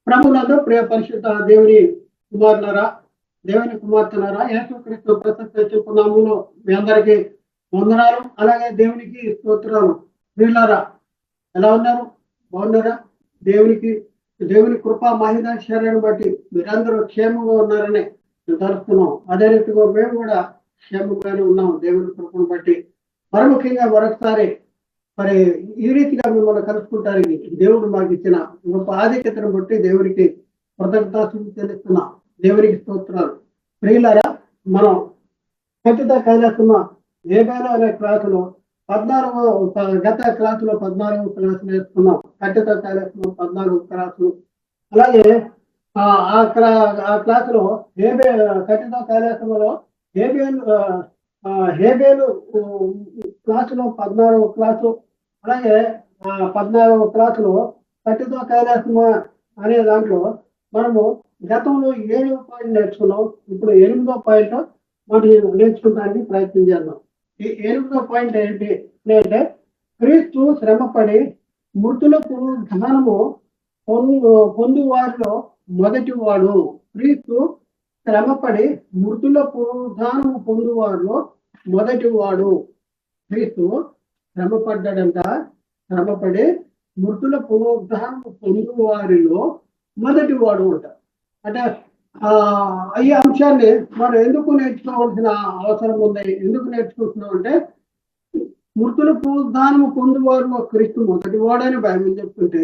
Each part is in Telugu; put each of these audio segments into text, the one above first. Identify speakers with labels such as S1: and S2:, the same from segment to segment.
S1: ప్రభునందు ప్రియ పరిశుద్ధ దేవుని కుమారులారా, దేవుని కుమార్తెలారా, యేసుక్రీస్తు ప్రశస్త చెప్పునామంలో మీ అందరికీ వందనాలు. అలాగే దేవునికి స్తోత్రాలు. ప్రియులారా, ఎలా ఉన్నారు? బాగున్నారా? దేవుని కృపా మహిదాశ్చర్యాన్ని బట్టి మీరందరూ క్షేమంగా ఉన్నారని మేము తలుస్తున్నాం. అదే రీతిగా మేము కూడా క్షేమంగానే ఉన్నాం దేవుని కృపను బట్టి. మరి ముఖ్యంగా మరొకసారి మరి ఈ రీతిగా మిమ్మల్ని కలుసుకుంటానికి దేవుడు మాకు ఇచ్చిన గొప్ప ఆధిక్యతను బట్టి దేవునికి కృతజ్ఞతాస్తుతులు చెల్లిస్తున్నాం. దేవునికి స్తోత్రాలు. ప్రియులారా, మనం ఖచ్చిత కైలాసమ ఏబేలు అనే క్లాసులో 14 గత క్లాసులో 14 క్లాసులు వేసుకున్నాం. ఖచ్చిత కైలాసమ 14 క్లాసులు. అలాగే ఆ క్లాసులో ఖచ్చిత కైలాసంలో హేబేలు క్లాసులో 14 క్లాసు, అలాగే 14 క్లాసులో ఖచ్చిత కైలాసమ అనే దాంట్లో మనము గతంలో 7వ పాయింట్ నేర్చుకున్నాం. ఇప్పుడు 8వ పాయింట్ మనం నేర్చుకోవడానికి ప్రయత్నం చేద్దాం. ఈ 8వ పాయింట్ ఏంటి అంటే, క్రీస్తు శ్రమపడి మృతుల పునరుద్ధానము పొందువారిలో మొదటివాడు. క్రీస్తు శ్రమపడి మృతుల పునరుద్ధానము పొందువారిలో మొదటివాడు. క్రీస్తు శ్రమపడ్డాడంట. శ్రమపడి మృతుల పునరుద్ధానము పొందువారిలో మొదటివాడు అంట. అంటే ఈ అంశాన్ని మనం ఎందుకు నేర్చుకోవాల్సిన అవసరం ఉంది? ఎందుకు నేర్చుకుంటున్నాం అంటే, మృతుల పునరుద్ధానము పొందువారిలో క్రీస్తు మొదటివాడని బైబిల్ చెప్తుంటే,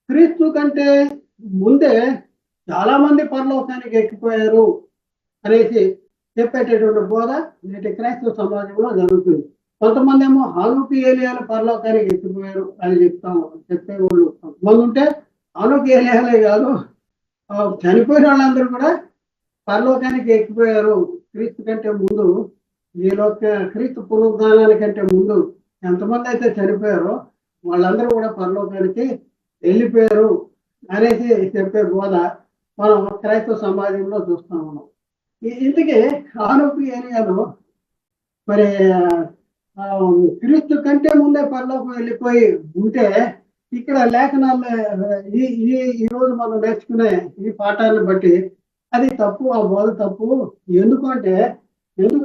S1: క్రీస్తు కంటే ముందే చాలా మంది పరలోకానికి ఎక్కిపోయారు అనేసి చెప్పేటటువంటి బోధ నేటి క్రైస్తవ సమాజంలో జరుగుతుంది. కొంతమంది ఏమో హానుకు ఏలియాలు పరలోకానికి ఎక్కిపోయారు అని చెప్పేవాళ్ళు కొంతమంది ఉంటే, హానుకు ఏలియాలే కాదు, చనిపోయిన వాళ్ళందరూ కూడా పరలోకానికి ఎక్కిపోయారు. క్రీస్తు కంటే ముందు క్రీస్తు పునరుద్ధానానికంటే ముందు ఎంతమంది అయితే చనిపోయారో వాళ్ళందరూ కూడా పరలోకానికి వెళ్ళిపోయారు అనేసి చెప్పే బోధ మనం క్రైస్తవ సమాజంలో చూస్తా ఉన్నాం. ఇందుకే హానుకు ఏలియాలు మరి క్రీస్తు కంటే ముందే పరలోకం వెళ్ళిపోయి ఉంటే, ఇక్కడ లేఖనాల్లో ఈ రోజు మనం నేర్చుకునే ఈ పాఠాన్ని బట్టి అది తప్పు, ఆ బోధ తప్పు. ఎందుకు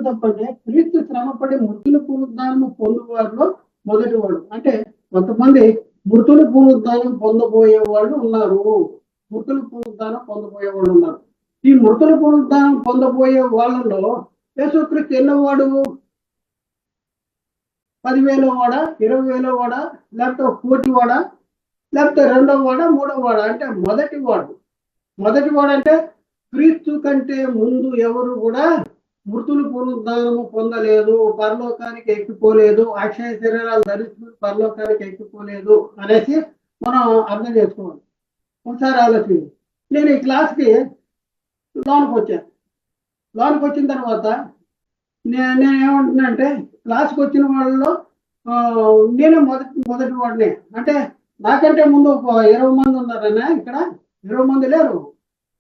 S1: తప్పు అంటే, క్రీస్తు శ్రమపడి మృతుల పునరుద్ధానం పొందువారిలో మొదటివాడు. అంటే కొంతమంది మృతుల పునరుద్ధానం పొందబోయే వాళ్ళు ఉన్నారు. ఈ మృతుల పునరుద్ధానం పొందబోయే వాళ్ళలో యేసుక్రీస్తు ఎన్నోవాడు? 10,000 వాడా, 20,000 వాడా, లేకపోతే 1,00,00,000 వాడా, లేకపోతే 2వ వాడా, 3వ వాడా? అంటే మొదటివాడు అంటే క్రీస్తు కంటే ముందు ఎవరు కూడా మృతులు పునరుద్ధానము పొందలేదు, పరలోకానికి ఎక్కిపోలేదు, అక్షయ శరీరాలు ధరిస్తూ పరలోకానికి ఎక్కిపోలేదు అనేసి మనం అర్థం చేసుకోవాలి. ఒకసారి ఆలోచించి, నేను ఈ క్లాస్కి లోనికి వచ్చిన తర్వాత నేనేమంటున్నానంటే, క్లాస్కి వచ్చిన వాళ్ళలో నేనే మొదటి వాడిని. అంటే నాకంటే ముందు 20 మంది ఉన్నారనే, ఇక్కడ 20 మంది లేరు.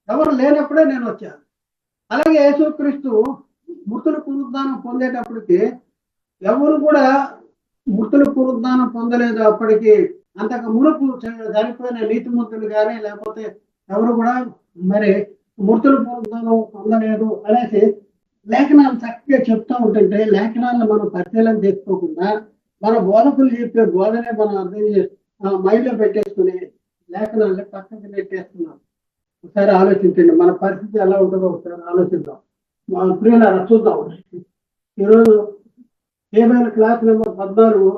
S1: ఎవరు లేనప్పుడే నేను వచ్చాను. అలాగే యేసుక్రీస్తు మృతుల పునరుద్ధానం పొందేటప్పటికి ఎవరు కూడా మృతుల పునరుద్ధానం పొందలేదు. అప్పటికి అంతకు మునుపు చనిపోయిన నీతిమంతులు కానీ లేకపోతే ఎవరు కూడా మరి మృతుల పునరుద్ధానం పొందలేదు అనేసి లేఖనాలు చక్కగా చెప్తూ ఉంటుంటే, లేఖనాలను మనం పరిశీలన చేసుకోకుండా మన బోధకులు చెప్పే బోధనే మనం అర్థం చేసి మైండ్లో పెట్టేసుకుని లేఖనాన్ని పక్కకి నెట్టేస్తున్నాం. ఒకసారి ఆలోచించండి, మన పరిస్థితి ఎలా ఉంటుందో ఒకసారి ఆలోచిద్దాం. మన ప్రియులారా, చూద్దాం. ఈరోజు ఏమైనా క్లాస్ నెంబర్ 14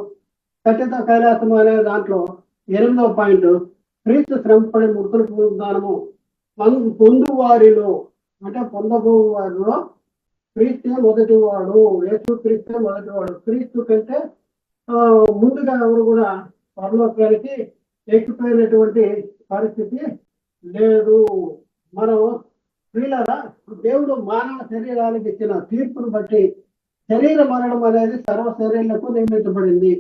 S1: ఖచ్చిత కైలాసం అనే దాంట్లో 8వ పాయింట్, క్రీస్తు శ్రమపడి మృతుల పునరుద్ధానము పొందువారిలో, అంటే పొందబో వారిలో క్రీస్తే మొదటివాడు. యేసుక్రీస్తే మొదటివాడు. క్రీస్తు కంటే ముందుగా ఎవరు కూడా పరలోకానికి ఎక్కిపోయినటువంటి పరిస్థితి లేదు. మనం ప్రియులారా, దేవుడు మానవ శరీరానికి ఇచ్చిన తీర్పును బట్టి శరీర మరణం అనేది సర్వ శరీరాలకు నియమించబడింది.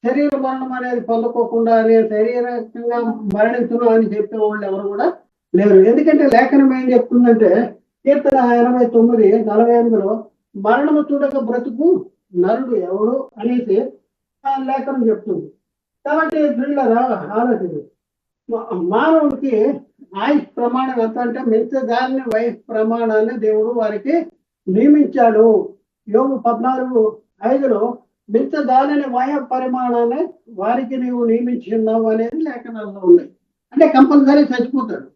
S1: శరీర మరణం అనేది పొందుకోకుండా శరీరంగా మరణించను అని చెప్పే వాళ్ళు ఎవరు కూడా లేరు. ఎందుకంటే లేఖనం ఏం చెప్తుందంటే, కీర్తన 89:48 మరణము చూడక బ్రతుకు నరుడు ఎవడు అనేసి లేఖనం చెప్తుంది. కాబట్టి ప్రియులారా, ఆలోచన మానవుడికి ఆయుష్ ప్రమాణం ఎంత అంటే మించదారిని వయసు ప్రమాణాన్ని దేవుడు వారికి నియమించాడు. యోగు 14:5లో మించదారిని వయ పరిమాణాన్ని వారికి నీవు నియమించున్నావు అనేది లేఖనాల్లో ఉన్నాయి. అంటే కంపల్సరీ చనిపోతాడు.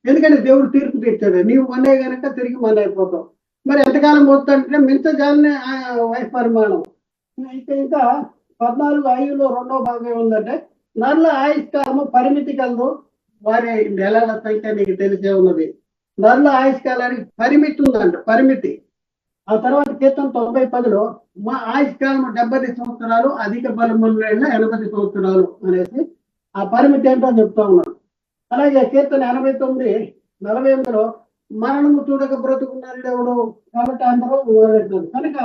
S1: ఎందుకంటే దేవుడు తీర్పు తీర్చాడు. నీవు మనే కనుక తిరిగి మన అయిపోతావు. మరి ఎంతకాలం పోతాడంటే మించజాలని వయసు పరిమాణం. ఇంకా 14:5లో 2వ భాగం ఏముందంటే నరుల ఆయుష్కాలము పరిమితి కలదు. వారి నెలల సంఖ్య నీకు తెలిసే ఉన్నది. నరుల ఆయుష్కాలానికి పరిమితి ఉందంట, పరిమితి. ఆ తర్వాత కీర్తన 90:10లో మా ఆయుష్కాలం 70 సంవత్సరాలు, అధిక బలమున్న 80 సంవత్సరాలు అనేసి ఆ పరిమితి ఏంటో చెప్తా ఉన్నాడు. అలాగే కీర్తన 89:48లో మరణము చూడక బ్రతుకున్నారు దేవుడు, కాబట్టి అందరూ కనుక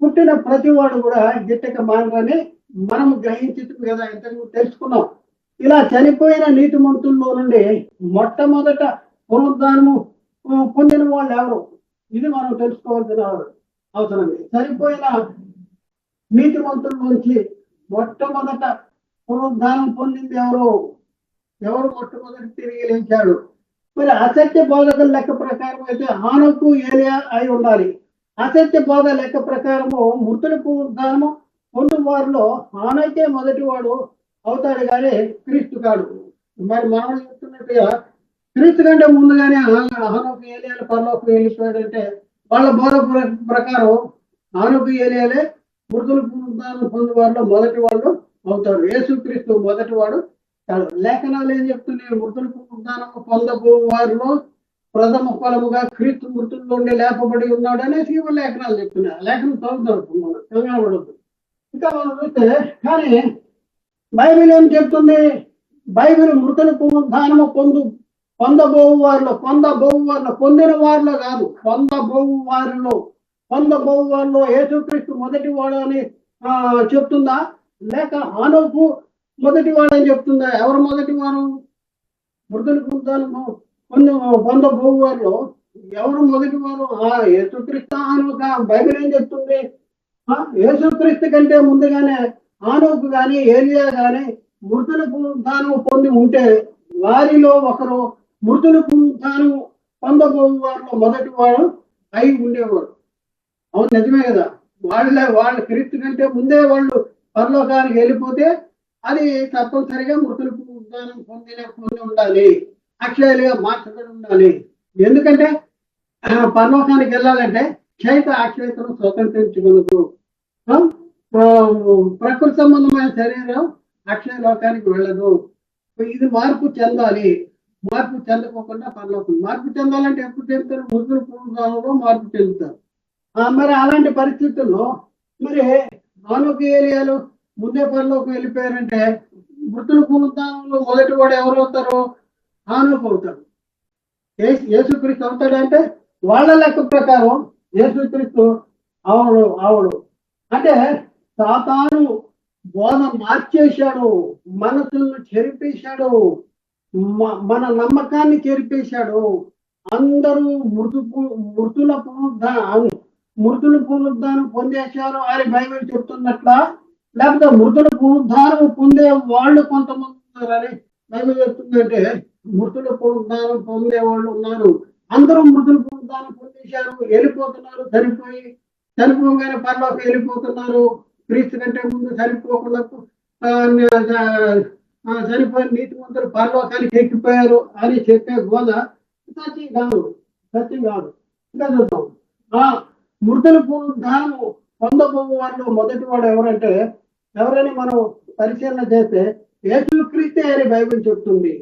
S1: పుట్టిన ప్రతి వాడు కూడా గిట్టక మానని మనము గ్రహించుతుంది కదా, ఇంతకు తెలుసుకున్నాం. ఇలా చనిపోయిన నీతిమంతుల్లో నుండి మొట్టమొదట పునరుద్ధానము పొందిన వాళ్ళు ఎవరు, ఇది మనం తెలుసుకోవాల్సిన అవసరం. చనిపోయిన నీతిమంతుల నుంచి మొట్టమొదట పునరుద్ధానం పొందింది ఎవరు మొట్టమొదటి తిరిగి లేచాడు? మరి అసత్య బోధకుల లెక్క ప్రకారం అయితే హానోకు ఏలియా అయి ఉండాలి. అసత్య బోధ లెక్క ప్రకారము మృతుల పునరుద్ధానము పొందు వారిలో హానోకే మొదటి వాడు అవుతాడు కానీ క్రీస్తు కాడు. మరి మనం చెప్తున్నట్టుగా క్రీస్తు కంటే ముందుగానే హానోకు ఏలియాలు పరలోకి వెళ్ళిపోయాడంటే వాళ్ళ బోధ ప్రకారం హానోకు ఏలియాలే మృతుల పునరుద్ధానం పొందు వారిలో మొదటి వాళ్ళు అవుతాడు. యేసుక్రీస్తు మొదటి వాడు కాదు. లేఖనాలు ఏం చెప్తున్నాయి? మృతుల పునరుద్ధానం పొందబో వారిలో ప్రథమ ఫలముగా క్రీస్తు మృతుల్లో ఉండి లేపబడి ఉన్నాడు అనేసి లేఖనాలు చెప్తున్నాయి. లేఖనం చదువుతాడు ఇంకా మనం చూస్తే, కానీ బైబిల్ ఏం చెప్తుంది? బైబిల్ మృతుల పునరుద్ధానము పొందిన వారిలో కాదు, పొందబోవు వారిలో యేసుక్రీస్తు మొదటి వాడు అని చెప్తుందా? లేక హానోకు మొదటి వాడు అని చెప్తుందా? ఎవరు మొదటి వారు? మృతుల పునరుద్ధానము పొందబోవు వారిలో ఎవరు మొదటి వారు? యేసుక్రీస్తు హానోక? బైబిల్ ఏం చెప్తుంది? యేసుక్రీస్తు కంటే ముందుగానే హానోకు గాని ఏలియా గాని మృతుల పునరుద్ధానం పొంది ఉంటే వారిలో ఒకరు మృతుల పునరుద్ధానం పొందబోవు వారిలో మొదటి వాడు అయి ఉండేవాడు. అవును, నిజమే కదా. వాళ్ళ క్రీస్తు కంటే ముందే వాళ్ళు పరలోకానికి వెళ్ళిపోతే అది తప్పనిసరిగా మృతుల పునరుద్ధానం పొంది ఉండాలి, అక్షయాలుగా మార్చబడి ఉండాలి. ఎందుకంటే పరలోకానికి వెళ్ళాలంటే క్షయిత అక్షయతను స్వతంత్రించుకునదు. ప్రకృతి సంబంధమైన శరీరం అక్షయ లోకానికి వెళ్ళదు. ఇది మార్పు చెందాలి. మార్పు చెందకోకుండా పరలోకం మార్పు చెందాలంటే ఎప్పుడు చెందుతారు? మృతుల పునరుద్ధానంలో మార్పు చెందుతారు. మరి అలాంటి పరిస్థితుల్లో మరి హానోకు ఏలియాలు ముందే పరలోకి వెళ్ళిపోయారంటే మృతుల పునరుద్ధానంలో మొదటి వాడు ఎవరు అవుతారు? హానోకు అవుతాడు. యేసుక్రీస్తు అవుతాడంటే వాళ్ళ లెక్క ప్రకారం యేసుక్రీస్తు ఆవుడు అంటే సాతాను బోధ మార్చేశాడు, మనసులను చెరిపేశాడు, మన నమ్మకాన్ని చెరిపేశాడు. అందరూ మృతుల పునరుద్ధానం పొందేశారు అని బైబిల్ చెప్తున్నట్లా, లేకపోతే మృతుల పునరుద్ధానం పొందే వాళ్ళు కొంతమంది ఉన్నారని బైబిల్ చెప్తుందంటే మృతుల పునరుద్ధానం పొందే వాళ్ళు ఉన్నారు. అందరూ మృతుల పునరుద్ధానం పొందేశారు, వెళ్ళిపోతున్నారు. చనిపోగానే పరలోకి వెళ్ళిపోతున్నారు. క్రీస్తు కంటే ముందు చనిపోయిన నీతిమంతులు పరలోకానికి ఎక్కిపోయారు అని చెప్పే బోధ సత్యం కాదు. ఇంకా చూద్దాం. మృతుల పునరుద్ధానము పొందబోవు వారిలో మొదటి వాడు ఎవరని మనం పరిశీలన చేస్తే యేసుక్రీస్తే అని బైబిల్ చెప్తుంది.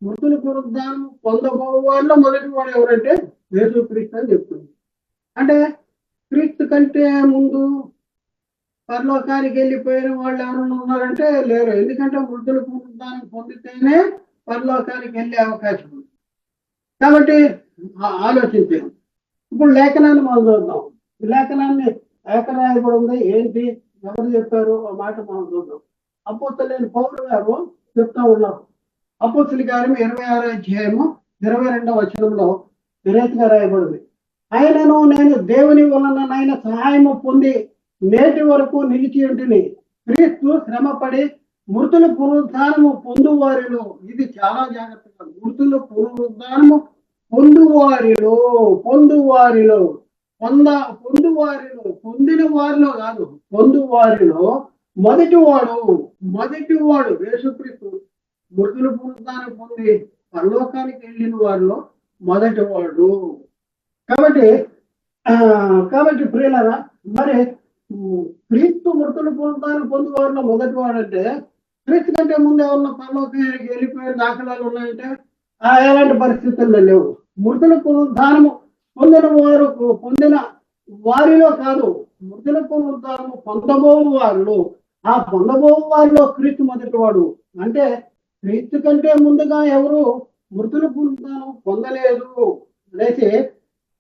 S1: మృతుల పునరుద్ధానం పొందబోవు వారిలో మొదటి వాడు ఎవరంటే యేసుక్రీస్తు అని చెప్తుంది. అంటే క్రీస్తు కంటే ముందు పరలోకానికి వెళ్ళిపోయిన వాళ్ళు ఎవరైనా ఉన్నారంటే లేరు. ఎందుకంటే మృతుల పునరుద్ధానం పొందితేనే పరలోకానికి వెళ్ళే అవకాశం ఉంది. కాబట్టి ఆలోచించాను. ఇప్పుడు లేఖనాన్ని మనం చూద్దాం. ఈ లేఖనాన్ని ఎక్కడ రాయబడి ఉంది, ఏంటి, ఎవరు చెప్పారు ఆ మాట మనం చూద్దాం. అపోస్తలుడైన పౌలు గారు చెప్తా ఉన్నారు. అపోస్తలుల కార్యం 26వ అధ్యాయము 22వ వచనంలో రీతిగా రాయబడింది. ఆయనను నేను దేవుని వలన సహాయము పొంది నేటి వరకు నిలిచి ఉంటిని. క్రీస్తు శ్రమపడి మృతుల పునరుద్ధానము పొందు వారిలో, ఇది చాలా జాగ్రత్తగా, మృతుల పునరుద్ధానము పొందువారిలో పొందువారిలో పొందువారిలో, పొందిన వారిలో కాదు, పొందువారిలో మొదటివాడు యేసుక్రీస్తు మృతుల పునరుద్ధానం పొంది పరలోకానికి వెళ్ళిన వారిలో మొదటివాడు. కాబట్టి కాబట్టి ప్రియులారా, మరి క్రీస్తు మృతుల పునరుద్ధానం పొంది వారిలో మొదటివాడు అంటే క్రీస్తు కంటే ముందు ఎవరన్నా పరలోకానికి వెళ్ళిపోయిన దాఖలాలు ఉన్నాయంటే ఎలాంటి పరిస్థితుల్లో లేవు. మృతుల పునరుద్ధానము పొందిన వారిలో కాదు, మృతుల పునరుద్ధానము పొందబోవు వారిలో, ఆ పొందబోవు వారిలో క్రీస్తు మొదటివాడు. అంటే క్రీస్తు కంటే ముందుగా ఎవరు మృతుల పునరుద్ధానం పొందలేదు అనేసి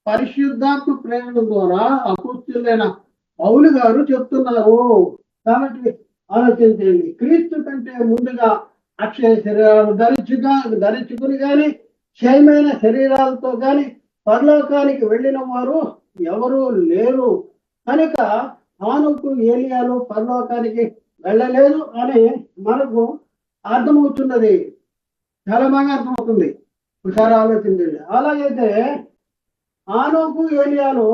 S1: పరిశుద్ధాత్మ ప్రేరణ ద్వారా అపోస్తలుడైన పౌలు గారు చెప్తున్నారు. కాబట్టి ఆలోచించండి, క్రీస్తు కంటే ముందుగా అక్షయ శరీరాలు ధరించుకుని కానీ క్షయమైన శరీరాలతో కానీ పరలోకానికి వెళ్ళిన వారు ఎవరు లేరు. కనుక హానోకు ఏలియాలు పరలోకానికి వెళ్ళలేదు అని మనకు అర్థమవుతున్నది, చాలా బాగా అర్థమవుతుంది. ఒకసారి ఆలోచించండి. అలాగైతే హానోకు ఏలియాలు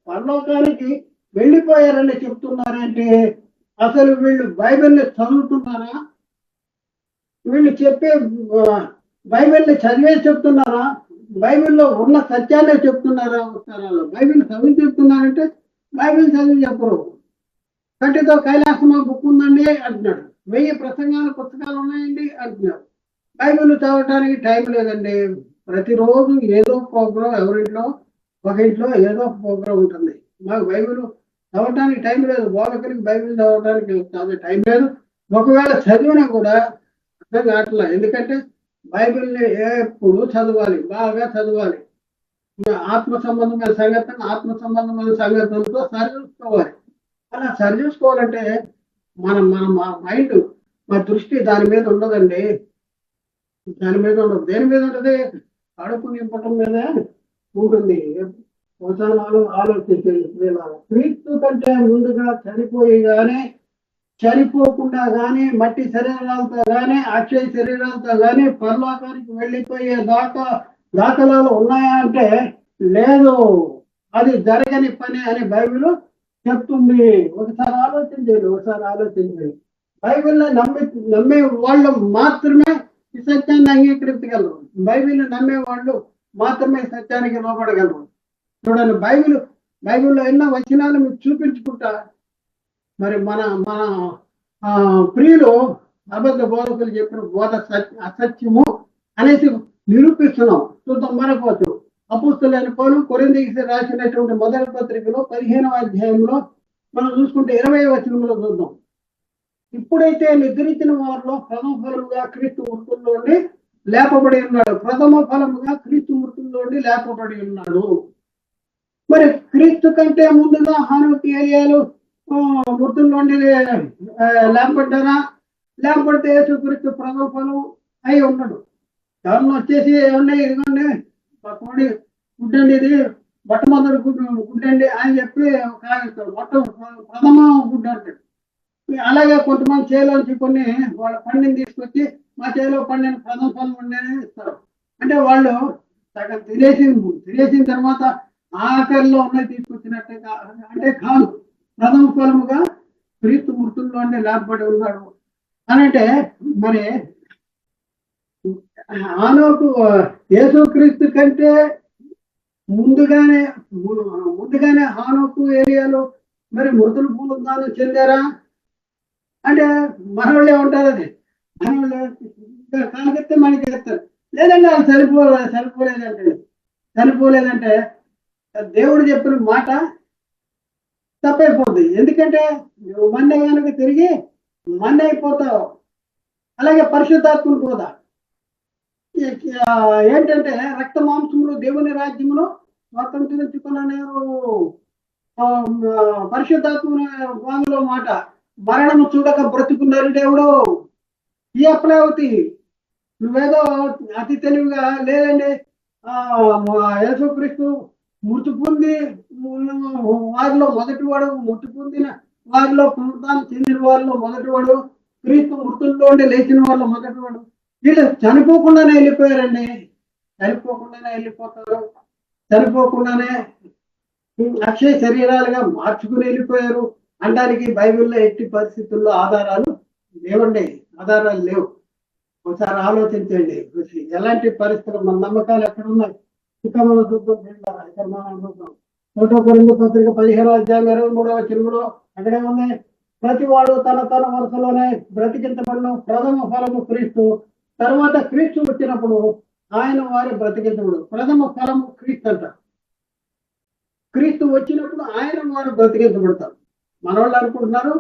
S1: పరలోకానికి వెళ్ళిపోయారని చెప్తున్నారంటే అసలు వీళ్ళు బైబిల్ని చదువుతున్నారా? వీళ్ళు చెప్పే బైబిల్ని చదివే చెప్తున్నారా? బైబిల్లో ఉన్న సత్యాన్ని చెప్తున్నారా? బైబిల్ చదివి చెప్తున్నారంటే బైబిల్ చదివి చెప్పరు. కంటితో కైలాసమా బుక్ ఉందండి అంటున్నాడు, 1000 ప్రసంగాల పుస్తకాలు ఉన్నాయండి అంటున్నాడు. బైబిల్ చదవటానికి టైం లేదండి. ప్రతిరోజు ఏదో ప్రోగ్రాం, ఎవరింట్లో ఒక ఇంట్లో ఏదో ప్రోగ్రాం ఉంటుంది. మాకు బైబిల్ చదవటానికి టైం లేదు, బోధకులకి బైబిల్ చదవటానికి టైం లేదు. ఒకవేళ చదివినా కూడా అర్థం కావట్లేదు. ఎందుకంటే బైబిల్ని ఎప్పుడు చదవాలి, బాగా చదవాలి. ఆత్మ సంబంధమైన సంగతులతో సరిచూసుకోవాలి. అలా సరిచూసుకోవాలంటే మన మైండ్, మన దృష్టి దాని మీద ఉండదండి. దాని మీద ఉండదు. దేని మీద ఉంటుంది? కడుపు నింపటం మీద ఉంటుంది. ఒకసారి ఆలోచించండి. క్రీస్తు కంటే ముందుగా చనిపోకుండా కానీ మట్టి శరీరాలతో కానీ అక్షయ శరీరాలతో కానీ పరలోకానికి వెళ్ళిపోయే దాఖలాలు ఉన్నాయా అంటే లేదు, అది జరగని పని అని బైబిల్ చెప్తుంది. ఒకసారి ఆలోచించండి. బైబిల్ని నమ్మే వాళ్ళు మాత్రమే ఈ సత్యాన్ని అంగీకరించగలరు. బైబిల్ని నమ్మే వాళ్ళు మాత్రమే సత్యానికి లోపడగలరు. చూడండి, బైబిల్లో ఎన్నో వచనాలు మీకు చూపించుకుంటా మరి మన మన ప్రియులు అబద్ధ బోధకులు చెప్పిన బోధ అసత్యము అనేసి నిరూపిస్తున్నాం. చూద్దాం. మనకోవచ్చు అపోస్తలుడైన పౌలు కొరింథీయులకు రాసినటువంటి మొదటి పత్రికలో 15వ అధ్యాయంలో మనం చూసుకుంటే 20వ వచనంలో చూద్దాం. ఇప్పుడైతే నిద్రించిన వారిలో ప్రథమ ఫలముగా క్రీస్తు మృతుల్లోండి లేపబడి ఉన్నాడు. మరి క్రీస్తు కంటే ముందుగా హానోకు ఏలియాలు మృతుల్లోండి లేపబడ్డారా? లేకపోతే యేసుక్రీస్తు ప్రథమ ఫలం అయి ఉన్నాడు. ఎవరన్నా వచ్చేసి ఏమన్నా ఇదిగోండి కోడి గుడ్డండి, ఇది మొట్టమొదటి గుడ్డండి అని చెప్పి కాగిస్తాడు. ప్రథమ గుడ్డ అంటాడు. అలాగే కొంతమంది చేలోంచి కొన్ని వాళ్ళ పండిని తీసుకొచ్చి మా చేలో పండిన ప్రథమ ఫలం ఉండేది ఇస్తారు. అంటే వాళ్ళు సగం తినేసిన తర్వాత ఆఖరిలో ఉన్నది తీసుకొచ్చినట్టే అంటే కాదు. ప్రథమ ఫలముగా క్రీస్తు మృతుల్లోనే లేపబడి ఉన్నాడు అనంటే మరి హానోకు యేసుక్రీస్తు కంటే ముందుగానే హానోకు ఏలియాలు మరి మృతుల పునరుద్ధానం చెందారా అంటే మనవాళ్ళే ఉంటారు. అది మనవాళ్ళు కాకెత్తే మనకి చెప్తారు. లేదంటే అది చనిపోలేదంటే దేవుడు చెప్పిన మాట తప్పైపోతుంది. ఎందుకంటే నువ్వు మన్నే కనుక తిరిగి మన్నే అయిపోతావు. అలాగే పరిశుద్ధాత్మను కూడా ఏంటంటే రక్త మాంసములు దేవుని రాజ్యమును స్వాతంత్రించుకున్నారు. పరిశుద్ధాత్మ వాంగులో మాట మరణము చూడక బ్రతుకున్నారు దేవుడు. ఈ అప్లవతి నువ్వేదో అతి తెలివిగా లేదండి యేసుక్రీస్తు మృతి పొంది వారిలో మొదటివాడు, మృతి పొందిన వారిలో పునరుద్ధానం చెందిన వారిలో మొదటివాడు క్రీస్తు మృతుల్లో ఉండి లేచిన వాళ్ళు మొదటి వాడు. వీళ్ళు చనిపోకుండానే వెళ్ళిపోయారండి. చనిపోకుండానే వెళ్ళిపోతారు. చనిపోకుండానే అక్షయ శరీరాలుగా మార్చుకుని వెళ్ళిపోయారు అనడానికి బైబిల్లో ఎట్టి పరిస్థితుల్లో ఆధారాలు లేవండి. ఆధారాలు లేవు. ఒకసారి ఆలోచించండి. ఎలాంటి పరిస్థితులు, మన నమ్మకాలు ఎక్కడ ఉన్నాయి? ఇంకా మనం చూద్దాం. ఇక్కడ మనం చూద్దాం. 1 కొరింథీ పత్రిక 15:23 అక్కడే ఉంది. ప్రతి వాడు తన తన వరుసలోనే బ్రతికించబడిన ప్రథమ ఫలము క్రీస్తు. తర్వాత క్రీస్తు వచ్చినప్పుడు ఆయన వారి బ్రతికించబడు. ప్రథమ ఫలము క్రీస్తు అంట. క్రీస్తు వచ్చినప్పుడు ఆయన వారు బ్రతికించబడతారు. మనవాళ్ళు అనుకుంటున్నారు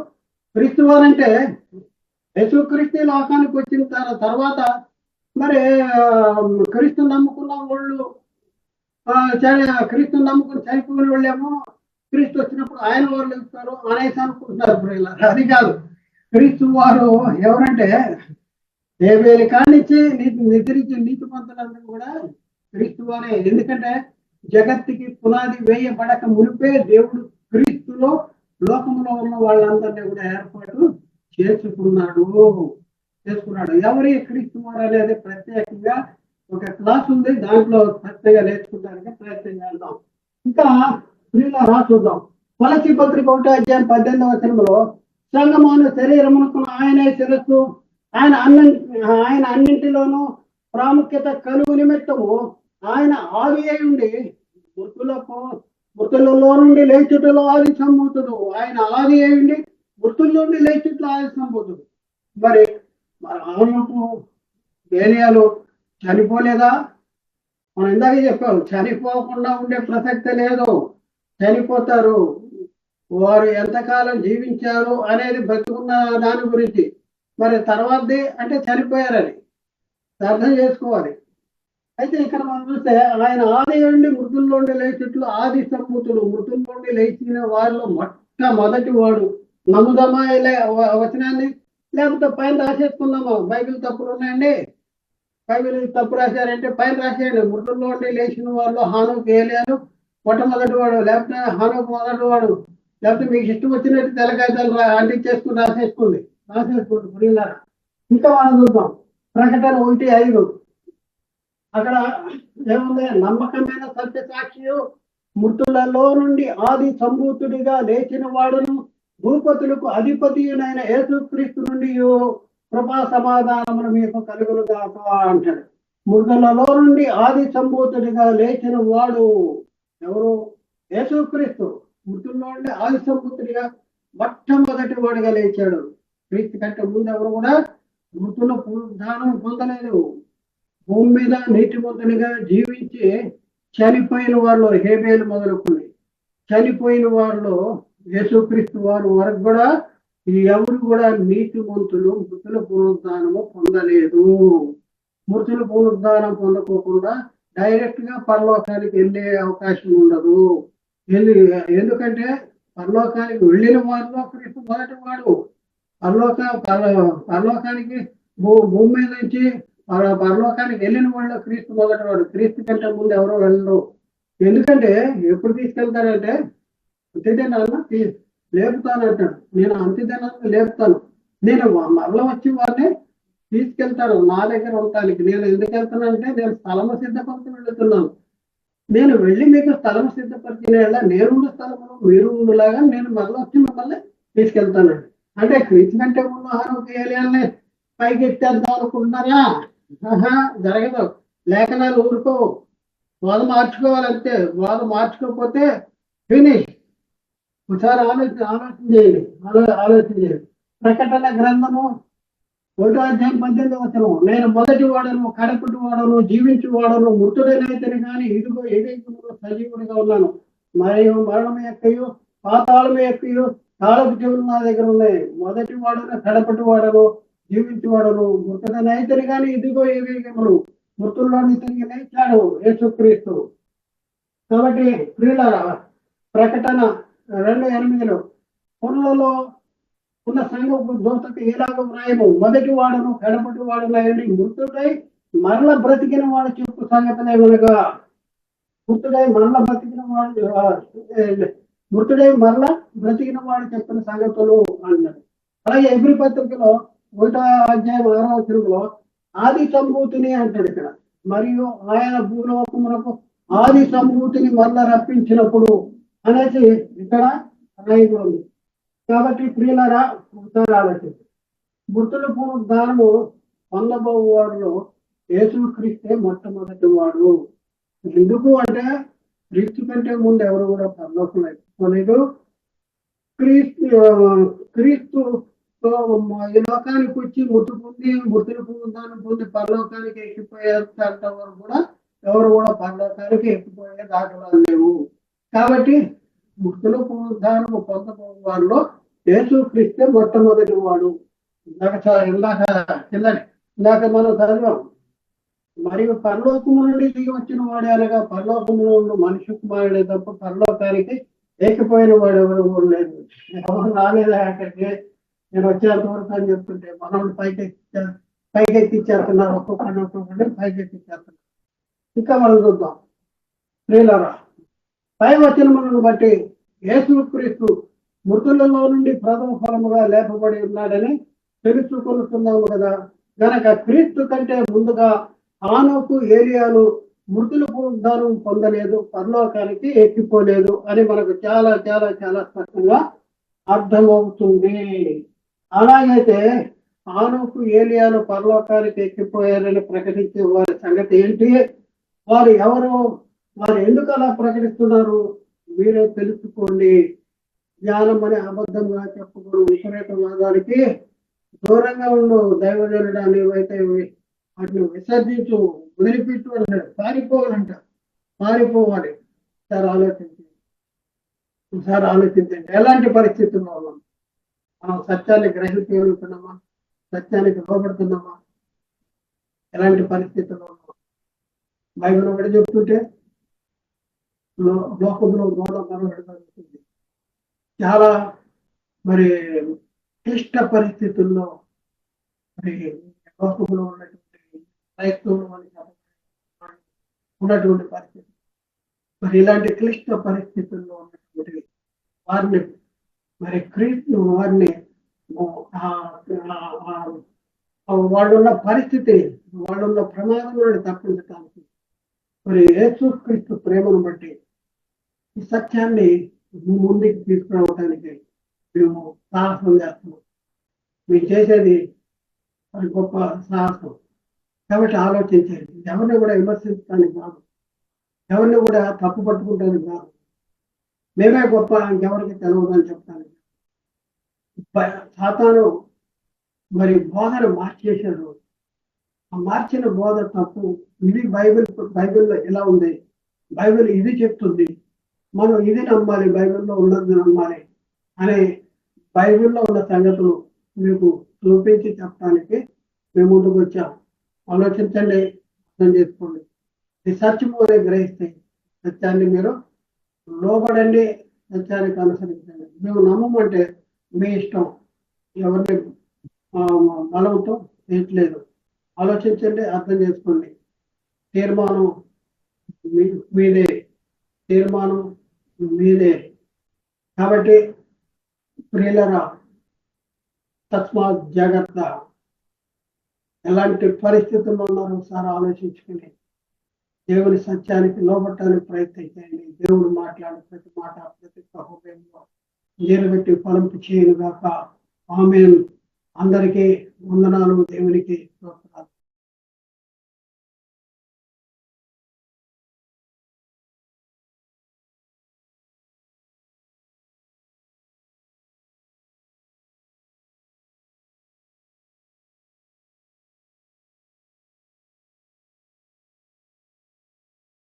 S1: క్రీస్తు వారంటే యేసుక్రీస్తు లోకానికి వచ్చిన తర్వాత మరి క్రీస్తు నమ్ముకున్న వాళ్ళు క్రీస్తు నమ్ముకుని చనిపోయిన వాళ్ళేమో క్రీస్తు వచ్చినప్పుడు ఆయన వాళ్ళు ఇస్తారు అనేసి అనుకుంటున్నారు. ఇప్పుడు ఇలా అది కాదు. క్రీస్తు వారు ఎవరంటే హేబేలు కానిచ్చి నిద్రించి నీతిమంతులందరూ కూడా క్రీస్తు వారే. ఎందుకంటే జగత్తుకి పునాది వేయబడక మునిపే దేవుడు క్రీస్తులో లోకంలో ఉన్న వాళ్ళందరినీ కూడా ఏర్పాటు చేసుకున్నాడు. ఎవరి క్రీస్తు వారు అనేది ప్రత్యేకంగా ఒక క్లాస్ ఉంది. దాంట్లో ప్రత్యేకంగా నేర్చుకోవడానికి ప్రయత్నం చేద్దాం. ఇంకా స్త్రీలో రాసుద్దాం. కొలసీ పత్రిక 1:18 సంగమాను శరీరమునకున్న ఆయనే శిరస్సు. ఆయన అన్నింటిలోనూ ప్రాముఖ్యత కలుగు నిమిత్తము ఆయన ఆది అయి ఉండి మృతులలో నుండి లేచుటలో ఆది సంభూతుడు. ఆయన ఆది అయి ఉండి మృతుల్లో నుండి లేచుట్లో ఆది సంభూతుడు. మరి ఏలియాలు చనిపోలేదా? మనం ఇందాక చెప్పాం, చనిపోకుండా ఉండే ప్రసక్తి లేదు. చనిపోతారు. వారు ఎంతకాలం జీవించారు అనేది బతుకున్న దాని గురించి. మరి తర్వాతది అంటే చనిపోయారని అర్థం చేసుకోవాలి. అయితే ఇక్కడ మనం చూస్తే ఆయన ఆది నుండి మృతుల్లో ఉండి లేచిట్లు ఆది సంభూతుడు. మృతుల్లో ఉండి లేచిన వారిలో మొట్టమొదటి వాడు. నమ్ముదమ్మా వచనాన్ని, లేకపోతే పైన రాసేసుకుందామా? బైబిల్ తప్పులు ఉన్నాయండి. బైబిల్ తప్పు రాశారంటే పైన రాసేయండి. మృతుల్లో ఉండి లేచిన వాళ్ళు హానోకు ఏలియాలు మొట్టమొదటి వాడు, లేకపోతే హానోకు మొదటి వాడు, లేకపోతే మీకు ఇష్టం వచ్చినట్టు తెల్లకాయతాలు అంటించేసుకుని రాసేసుకోండి. పురిలారా. ఇంకా మనం చూద్దాం. ప్రకటన 1:5 అక్కడ ఏముంది? నమ్మకమైన సత్య సాక్షియు మృతులలో నుండి ఆది సంభూతుడిగా లేచిన వాడును భూపతులకు అధిపతియునైన యేసుక్రీస్తు నుండి కృపా సమాధానములు మీకు కలుగును గాక అంటాడు. మృతులలో నుండి ఆది సంభూతుడిగా లేచిన వాడు ఎవరు? యేసుక్రీస్తు. మృతుల్లో నుండి ఆది సంభూతుడిగా మొట్టమొదటి వాడుగా లేచాడు. క్రీస్తు కంటే ముందు ఎవరు కూడా మృతుల పునరుద్ధానం పొందలేదు. భూమి మీద నీతిమంతునిగా జీవించి చనిపోయిన వాళ్ళు హేబేలు మొదలుకొని చనిపోయిన వాళ్ళు యేసుక్రీస్తు వారు వరకు కూడా ఎవరు కూడా నీతిమంతులు మృతుల పునరుద్ధానము పొందలేదు. మృతుల పునరుద్ధానం పొందకోకుండా డైరెక్ట్ గా పరలోకానికి వెళ్ళే అవకాశం ఉండదు. ఎందుకంటే పరలోకానికి వెళ్ళిన వారిలో క్రీస్తు మొదటి వాడు. పరలోకానికి భూమి మీద నుంచి పరలోకానికి వెళ్ళిన వాళ్ళు క్రీస్తు మొదటి వాడు. క్రీస్తు కంటే ముందు ఎవరో వెళ్ళరు. ఎందుకంటే ఎప్పుడు తీసుకెళ్తారంటే అంత్యదినాన్ని లేపుతానంటాడు. నేను అంత్యదినాన్ని లేపుతాను. నేను మరల వచ్చి వారిని తీసుకెళ్తాను నా దగ్గర ఉండటానికి. నేను ఎందుకు వెళ్తానంటే నేను స్థలము సిద్ధపరిచి వెళుతున్నాను. నేను వెళ్ళి మీకు స్థలము సిద్ధపరిచిన నేనుండే స్థలములో మీరు ఉండలాగా నేను మరల వచ్చి మిమ్మల్ని తీసుకెళ్తానండి. అంటే క్రీస్తు కంటే ముందు హానోకు ఏలియాల్ని పైకి ఎత్తేద్దాం అనుకుంటున్నారా? జరగదు. లేఖనాలు ఊరుకోవు. వాద మార్చుకోవాలంటే వాద మార్చుకోకపోతే ఫినిష్. ఒకసారి ఆలోచన చేయండి. ప్రకటన గ్రంథము 1:18 నేను మొదటి వాడను, కడపటి వాడను, జీవించి వాడను, మృతుడైనైతేనే కానీ ఇదిగో ఏదైతే సజీవుడిగా ఉన్నాను. మరియు మరణం యొక్కయు పాతాళం యొక్కయు తాళపు చెవులు నా దగ్గర ఉన్నాయి. మొదటి వాడను, కడపటి వాడను, జీవించి వాడను, మృతుడైనైతేనే కానీ ఇదిగో ఏవేగములు మృతుల్లోని తిరిగి లేచాడు యేసుక్రీస్తు. కాబట్టి ప్రియులారా, ప్రకటన 2:8 పొరలలో ఉన్న సంఘపు దోతకు ఇలాగ వ్రాయము. మొదటి వాడును కడపటి వాడునయండి మృతుడై మరల బ్రతికిన వాడు చెప్పు సంగతులేమనగా. మృతుడై మరల బ్రతికిన వాడు చెప్పిన సంగతులు అన్నాడు. అలాగే ఎబ్రీ పత్రికలో ఒకటో అధ్యాయం 6వ వచనంలో ఆది సంభూతిని అంటాడు ఇక్కడ. మరియు ఆయన భూలోకమునకు ఆది సంభూతిని మళ్ళా రప్పించినప్పుడు అనేసి ఇక్కడ రాయబడి ఉంది. కాబట్టి ప్రియులారా ఒకసారి ఆలోచించి మృతుల పునరుద్ధానము పొందబోవు వాడులో యేసుక్రీస్తే మొట్టమొదటి వాడు. ఎందుకు అంటే క్రీస్తు కంటే ముందు ఎవరు కూడా పరలోకం ఎక్కిపోలేదు. క్రీస్తు ఈ లోకానికి వచ్చి మృతుల పునరుద్ధానం పొంది పరలోకానికి ఎక్కిపోయేంత వరకు కూడా ఎవరు కూడా పరలోకానికి ఎక్కిపోయే దాఖలాలు లేవు. కాబట్టి మృతుల పునరుద్ధానం పొందబోవు వారిలో యేసుక్రీస్తే మొట్టమొదటి వాడు. ఇందాక మనం చదివాం. మరియు పరలోకము నుండి దిగి వచ్చిన వాడే అనగా పరలోకములో ఉన్న మనిషి కుమారుడే తప్ప పరలోకానికి ఎక్కిపోయిన వాడు ఎవరు కూడా లేదు. ఎవరు రాలేదా అక్కడికి, నేను వచ్చేంత వరకు అని చెప్తుంటే మనల్ని పైకెత్తిచ్చేస్తున్నారు. ఒక్కొక్కటి పైకెత్తిచ్చేస్తున్నారు. ఇంకా మనం చూద్దాం. ప్రియులారా, పై వచనములను బట్టి యేసుక్రీస్తు మృతులలో నుండి ప్రథమ ఫలముగా లేపబడి ఉన్నాడని తెలుసుకొనుతున్నాము కదా. గనక క్రీస్తు కంటే ముందుగా ఆనోకు ఏలియాను మృతుల పునరుద్ధానం పొందలేదు, పరలోకానికి ఎక్కిపోలేదు అని మనకు చాలా చాలా చాలా స్పష్టంగా అర్థమవుతుంది. అలాగైతే ఆనోకు ఏలియాను పరలోకానికి ఎక్కిపోయారని ప్రకటించే వారి సంగతి ఏంటి? వారు ఎవరు? వారు ఎందుకు అలా ప్రకటిస్తున్నారు? మీరే తెలుసుకోండి. జ్ఞానం అనే అబద్ధంగా చెప్పుకోవడం విపరీతవాదానికి దూరంగా ఉండు. దైవజనుడు అనేవైతే వాటిని విసర్జించు, వదిలిపెట్టు అంటారు. పారిపోవాలి. ఒకసారి ఆలోచించండి. ఎలాంటి పరిస్థితుల్లో ఉన్నాం? మనం సత్యాన్ని గ్రహించగలుగుతున్నామా? సత్యానికి లోబడుతున్నామా? ఎలాంటి పరిస్థితుల్లో ఉన్నాం? బైబిల్ ఒకటి చెప్తుంటే లోకంలో మరొకటి జరుగుతుంది. చాలా మరి క్లిష్ట పరిస్థితుల్లో మరి లోకంలో ఉన్నటువంటి క్రైస్తవులు ఉన్నటువంటి పరిస్థితి. మరి ఇలాంటి క్లిష్ట పరిస్థితుల్లో ఉన్నటువంటి వారిని మరి క్రీస్తు వారిని వాళ్ళున్న పరిస్థితి, వాళ్ళున్న ప్రమాదంలో తప్పించడానికి మరి యేసుక్రీస్తు ప్రేమను బట్టి ఈ సత్యాన్ని ముందుకు తీసుకురావడానికి మేము సాహసం చేస్తున్నాం. మేము చేసేది అది గొప్ప సాహసం. కాబట్టి ఆలోచించండి. ఎవరిని కూడా విమర్శించడానికి కాదు, ఎవరిని కూడా తప్పు పట్టుకుంటానికి కాదు, మేమే గొప్ప ఇంకెవరికి తెలవదని చెప్తాను. సాతాను మరి బోధన మార్చేశాడు. ఆ మార్చిన బోధ తప్పు. ఇది బైబిల్లో ఎలా ఉంది, బైబిల్ ఇది చెప్తుంది, మనం ఇది నమ్మాలి, బైబిల్లో ఉన్నది నమ్మాలి అనే బైబిల్లో ఉన్న సంగతులు మీకు చూపించి చెప్పడానికి మేము ముందుకు వచ్చాం. ఆలోచించండి, అర్థం చేసుకోండి. ఈ సత్యమోనే గ్రహిస్తే సత్యాన్ని మీరు లోబడండి, సత్యానికి అనుసరించండి. మేము నమ్మమంటే మీ ఇష్టం, ఎవరిని బలంతో చేయట్లేదు. ఆలోచించండి, అర్థం చేసుకోండి. తీర్మానం మీదే. కాబట్టి ప్రియులరా, తస్మాత్ జాగ్రత్త. ఎలాంటి పరిస్థితుల్లో ఉన్నారో ఒకసారి ఆలోచించుకుని దేవుని సత్యానికి లోబట్టడానికి ప్రయత్నం చేయండి. దేవుడు మాట్లాడే ప్రతి మాట ప్రతి హృదయంలో నిలబెట్టి ఫలింపు చేయను గాక. ఆమేన్. అందరికీ వందనాలు. దేవునికి